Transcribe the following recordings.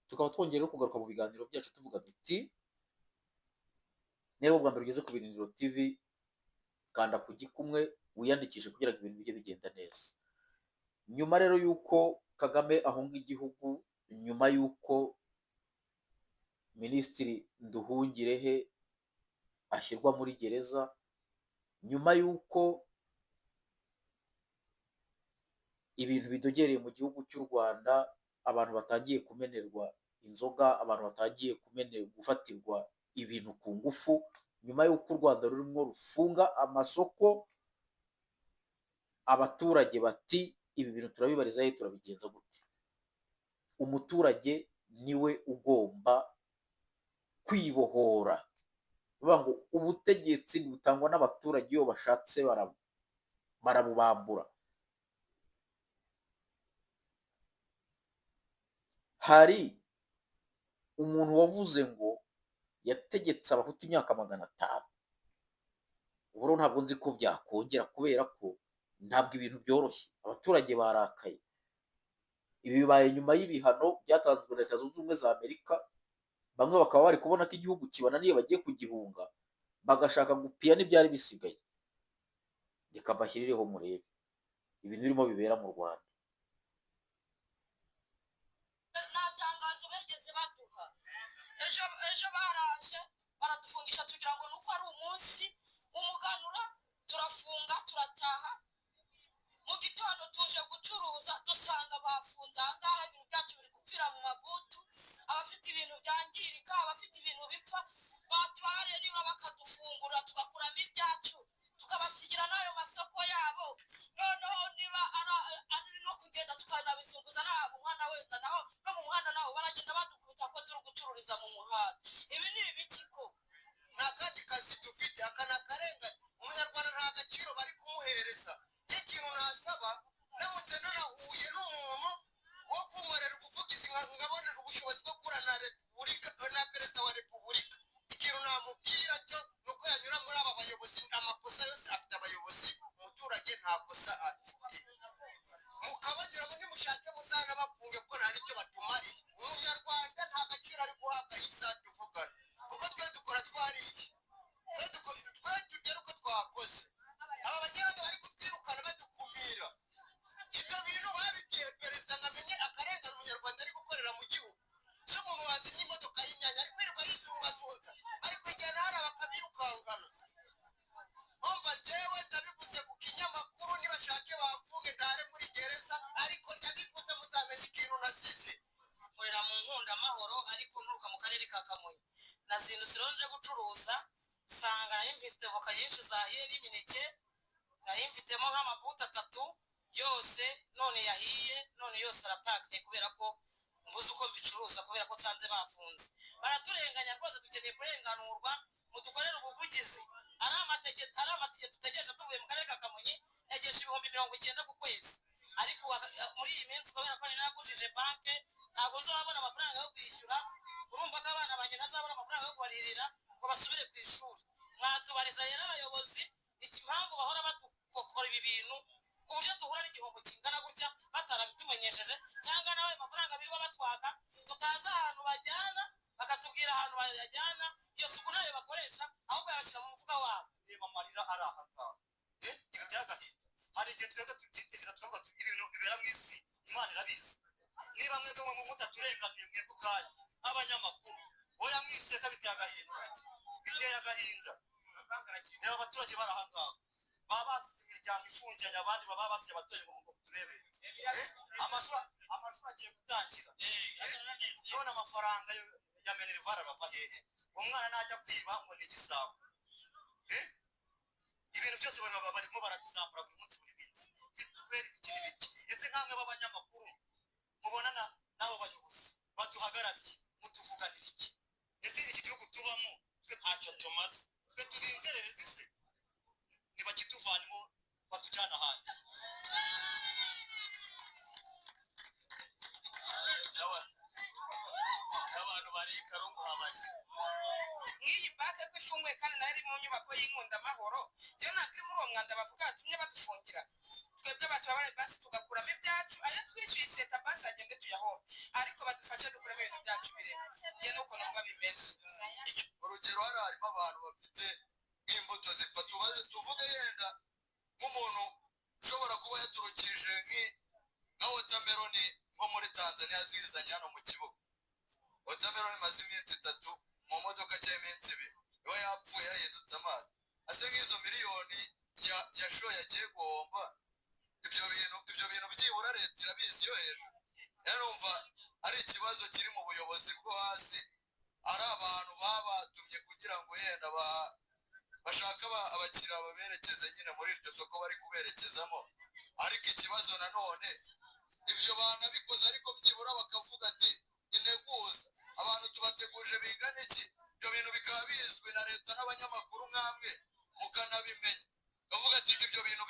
tukaba twongeye kugaruka mu biganiro byacu tuvuga duti niba ubwa mbere ugeze ku Birindiro TV kanda ku gikumwe wiyandikishe kugira ngo ibintu bijye bigenda neza. Nyuma rero y'uko Kagame ahunga igihugu, nyuma y'uko Minisitiri Nduhungirehe ashyirwa muri gereza, nyuma y'uko ibintu bidogereye mu gihugu cy'u Rwanda, abantu batangiye kumenerwa inzoga, abantu batangiye gufatirwa ibintu ku ngufu, nyuma y'uko u Rwanda rurimo rufunga amasoko, abaturage bati ibi bintu turabibariza he, turabigenza gute? Umuturage niwe ugomba kwibohora. Bivuga ngo ubutegetsi butangwa n'abaturage, iyo bashatse barabubambura. Hari umuntu wavuze ngo yategetse abahutu imyaka 500. Ubu rero ntabwo nzi ko byakongera, kubera ko ntabwo ibintu byoroshye, abaturage barakaye. Ibi bibaye nyuma y'ibihano byatanzwe na Leta Zunze Ubumwe za Amerika, bamwe bakaba bari kubona ko igihugu kibananiye bagiye kugihunga, bagashaka gupiya n'ibyari bisigaye. Reka mbashyirireho murebe ibintu birimo bibera mu Rwanda. nta tangazo begeze baduha. Ejo baraje baradufungisha tugira ngo nuko ari umunsi w'umuganura, turafunga turataha. Mu gitondo tuje gucuruza dusanga bafunze ahangaha, ibintu byacu biri gupfira mu mabutu, abafite ibintu byangirika, abafite ibintu bipfa, batware niba bakadufungura tugakuramo ibyacu tukabasigira n'ayo masoko yabo. Noneho niba ari no kugenda tukanabizunguza nabo umuhanda wenda naho no mu muhanda naho baragenda badukubita ko turi gucururiza mu muhanda. Ibi ni ibiki ko? Nta kandi kazi dufite, aka ni akarengane. Umunyarwanda nta gaciro bari kumuhereza. Ikintu nasaba, namutse narahuye n'umuntu wo kunkorera ubuvugizi nkabona ubushobozi bwo guhura na repubulika na perezida wa repubulika, ikintu namubwira cyo ni uko yanyura muri aba bayobozi. Amakosa yose afite abayobozi, umuturage nta kosa afite. Mukabanyuramo nimushake muzana bafunge kuko nta n'icyo batumariye. Umunyarwanda nta gaciro ari guhabwa isaha tuvugana, kuko twe dukora twariye, twe tugera uko twakoze. Aba banyarwanda bari kutwirukana badukumira. Ibyo bintu babibwiye perezida ngo amenye akarengane umunyarwanda ari gukorera mu gihugu. Si umuntu wazimye imodoka y'inyanya ari kwirirwa yizungazunza, ari kwijyana hariya bakabirukankana. Umva njyewe ndabivuze ku kinyamakuru, nibashake bamfunge ndare muri gereza, ariko ndabivuze muzamenye ikintu nasize. Nkorera mu Nkundamahoro ariko nturuka mu karere ka Kamonyi. Nazindutse rero nje gucuruza, nsanga nari mfite voka nyinshi zahiye n'imineke, nari mfitemo nk'amabuto 3 yose, none yahiye, none yose aratakaye kubera ko mbuze uko mbicuruza, kubera ko nsanze bafunze. Baraturenganya rwose, dukeneye kurenganurwa, mudukorere ubuvugizi. Ari amatike dutegereje tuvuye mu karere ka Kamonyi yagesha 90,000 ku kwezi, ariko muri iyi minsi kubera ko ninagujije banke ntabwo nzabona amafaranga yo kwishyura. Urumva ko abana banjye ntazabona amafaranga yo kubaririra ngo basubire ku ishuri. Mwatubariza rero abayobozi impamvu bahora badukokora ibi bintu, ku buryo duhura n'igihombo kingana gutya batarabitumenyesheje, cyangwa nawe amafaranga birirwa batwaka tutazi ahantu bajyana, bakatubwira ahantu bayajyana, iyo suku nayo bakoresha ahubwo yabashyira mu mufuka wabo. Reba amarira ari aha ngaha, kigatera agahinda. Hari igihe twebwe tubyitegereza tukavuga tuti ibintu bibera mu isi Imana irabizi. Niba mwebwe mutaturenganiye mwebwe ubwanyu nk'abanyamakuru, oya mwiseka biteye agahinda, biteye agahinda. Reba abaturage bari aha ngaha, baba basize imiryango ifungiranye, abandi baba basize abaturage ngo turebere. Amashuri agiye gutangira, none amafaranga ya Minerval arava hehe? Umwana najya kwiba ngo ni igisambo. Ibintu byose barimo baradusambura buri munsi buri minsi. Bitubera ibiki n'ibiki. Ese nkamwe b'abanyamakuru mubona n'abo bayobozi baduhagarariye mutuvuganira iki? Ese iki gihugu tubamo twe ntacyo tumaze, twe turi inzererezi se? Ntibakituvanemo batujyana ahandi. Abantu bari Karungu habari nk'iyi bate ko ifunguye kandi nari mu nyubako y'Inkundamahoro, byo ntabwo muri uwo mwanda bavuga batumye badufungira. Twebwe bacu bari basi tugakuramo ibyacu, ayo twishyuye iseta basi agende tuyahombe, ariko badufashe dukuremo ibintu byacu birimo njye nuko numva bimeze urugero harimo abantu bafite nk'imbuto zipfa tuvuge yenda nk'umuntu ushobora kuba yaturukije nka wotameroni nko muri Tanzania zizanye hano mu kibuga wotameroni imaze iminsi 3 mu modoka cyangwa iminsi 2 iba yapfuye yahindutse amazi ase nk'izo miliyoni yashoye yagiye guhomba ibyo bintu byibura leta irabizi yo hejuru rero numva ari ikibazo kiri mu buyobozi bwo hasi ari abantu babatumye kugira ngo yenda bashaka abakiriya baberekeze nyine muri iryo soko bari kuberekezamo ariko ikibazo nanone ibyo banabikoze ariko byibura bakavuga ati integuza abantu tubateguje bingana iki ibyo bintu bikaba bizwi na leta n'abanyamakuru nk'amwe mukanabimenya bavuga ati ibyo bintu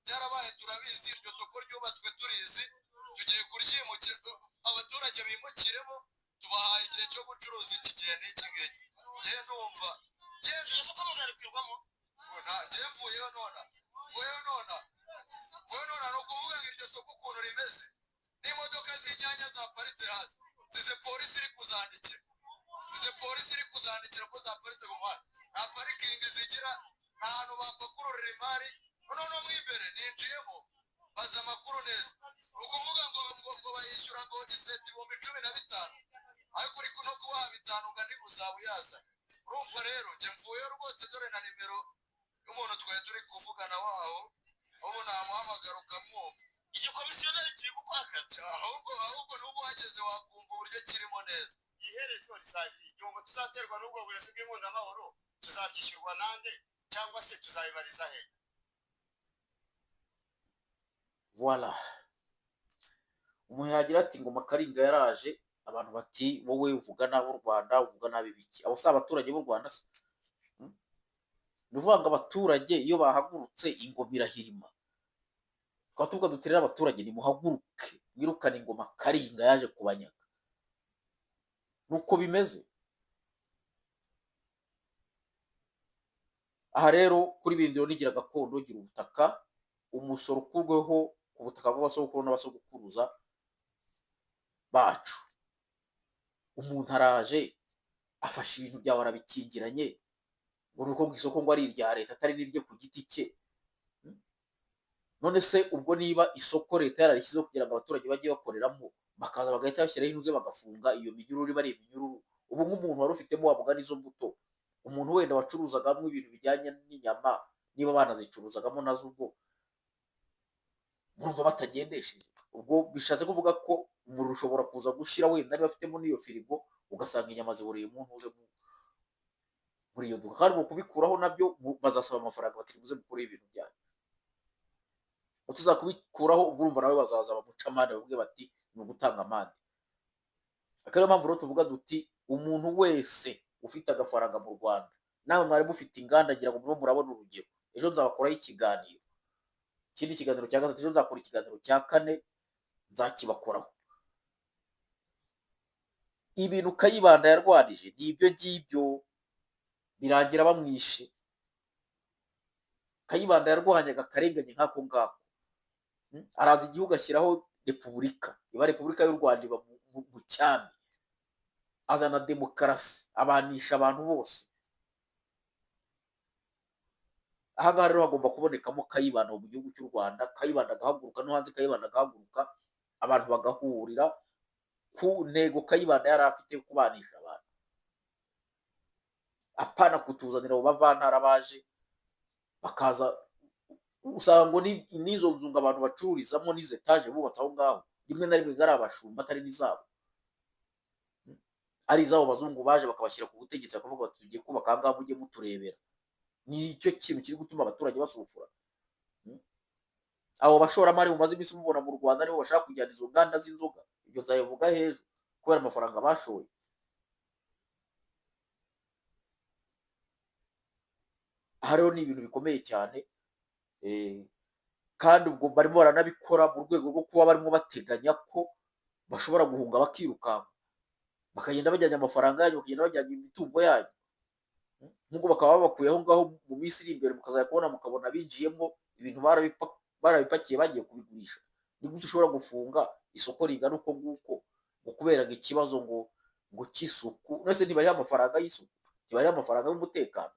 byarabaye turabizi iryo soko ryubatswe turizi tugiye kuryimukira abaturage bimukiremo tubahaye igihe cyo gucuruza iki gihe n'iki ngiki njye ndumva iryo soko muzarikwirwamo njye mvuyeho nona ni ukuvuga ngo iryo soko ukuntu rimeze n'imodoka z'inyanya zaparitse hasi zize polisi iri kuzandikira ko zaparitse mu muhanda nta parikingi zigira nta hantu bapakururira imari noneho mo imbere ninjiyemo baza amakuru neza ni ukuvuga ngo bayishyura ngo iseti 15,000 ariko uri no kubaha 5 ngo ndi uzaba uyazanye urumva rero njye mvuyeho rwose dore na nimero y'umuntu twari turi kuvugana waho ubu namuhamagara ukamwumva igikomisiyoneri kiri gukora akazi ahubwo n'ubu wageze wakumva uburyo kirimo neza iherezo risabiri igihombo tuzaterwa n'ubwo buyobozi bw'inkundamahoro tuzabyishyurwa nande cyangwa se tuzabibariza he Voilà. Umuntu yagira ati ngo Makaringa yaraje abantu bati wowe uvuga nabi u Rwanda uvuga nabi biki abo si abaturage b'u Rwanda se ni ukuvuga ngo abaturage iyo bahagurutse ingoma irahirima tukaba tuvuga duterera abaturage nimuhaguruke mwirukane ingoma Karinga yaje kubanyaga nuko bimeze aha rero kuri Birindiro nigira gakondo gira ubutaka umusoro ukurweho ku butaka bw'abasogokuru n'abasogokuruza bacu umuntu araje afashe ibintu byawe arabikingiranye ngo nuko ngo isoko ngo ari irya leta atari n'irye ku giti cye none se ubwo niba isoko leta yararishyizeho kugira ngo abaturage bajye bakoreramo bakaza bagahita bashyiraho inuze bagafunga iyo minyururu iba ari iminyururu ubu nk'umuntu wari ufitemo wavuga n'izo mbuto umuntu wenda wacuruzagamo ibintu bijyanye n'inyama niba banazicuruzagamo nazo ubwo murumva batagendesheje ubwo bishatse kuvuga ko umuriro ushobora kuza gushira wenda niba afitemo n'iyo firigo ugasanga inyama ziburiye umuntu uje muri iyo duka kandi mu kubikuraho nabyo bazasaba amafaranga bati muze mukure ibintu byanyu utuzakubikuraho ubwo urumva nawe bazaza bamuca amande bavuge bati ni ugutanga amande akariyo mpamvu rero tuvuga duti umuntu wese ufite agafaranga mu Rwanda nawe mwari mufite inganda ngira ngo murimo murabona urugero ejo nzabakoraho ikiganiro ikindi kiganiro cya gatatu ejo nzakora ikiganiro cya 4 nzakibakoraho ibintu Kayibanda yarwanije ni ibyo ngibyo birangira bamwishe Kayibanda yarwanyaga akarengane nk'ako ngako araza igihugu ashyiraho repubulika iba repubulika y'u Rwanda iba mu cyami azana demokarasi abanisha abantu bose aha ngaha rero hagomba kubonekamo Kayibanda mu gihugu cy'u Rwanda Kayibanda agahaguruka no hanze Kayibanda agahaguruka abantu bagahurira ku ntego Kayibanda yari afite yo kubanisha abantu apana kutuzanira abo bavantara baje bakaza usanga ngo n'izo nzu ngo abantu bacururizamo n'izo etaje bubatse aho ngaho rimwe na rimwe ari abashumba atari n'izabo ari izabo bazungu baje bakabashyira ku butegetsi bakavuga bati tugiye kubaka aha ngaha mujye muturebera nicyo kintu kiri gutuma abaturage basufura abo bashoramari mumaze iminsi mubona mu Rwanda aribo bashaka kujyana izo nganda z'inzoga ibyo nzabivuga hejuru kubera amafaranga bashoye aha rero ni ibintu bikomeye cyane kandi ubwo barimo baranabikora mu rwego rwo kuba barimo bateganya ko bashobora guhunga bakirukanka bakagenda bajyanye amafaranga yanyu bakagenda bajyanye imitungo yanyu nk'ubwo bakaba babakuye aho ngaho mu minsi iri imbere mukazajya kubona mukabona binjiyemo ibintu barabipakiye bagiye kubigurisha ni gute ushobora gufunga isoko ringana uko nguko ngo kubera ngo ikibazo ngo cy'isuku, nese ntibariho amafaranga y'isuku, ntibariho amafaranga y'umutekano,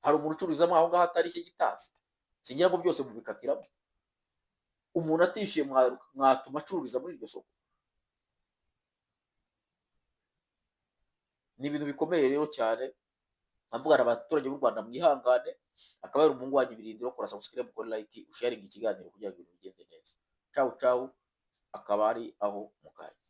hari umuntu ucururizamo aho ngaho atari cyo gitasi, singira ngo byose mubikatiramo, umuntu atishyuye mwatuma acururiza muri iryo soko? Ni ibintu bikomeye rero cyane, nkavugana abaturage b'u Rwanda mwihangane, akaba ari umuhungu wanyu Birindiro, kora subscribe, kora like, usharinga ikiganiro kugira ngo ibintu bigende neza. Ciao ciao, akaba ari aho mu kanya.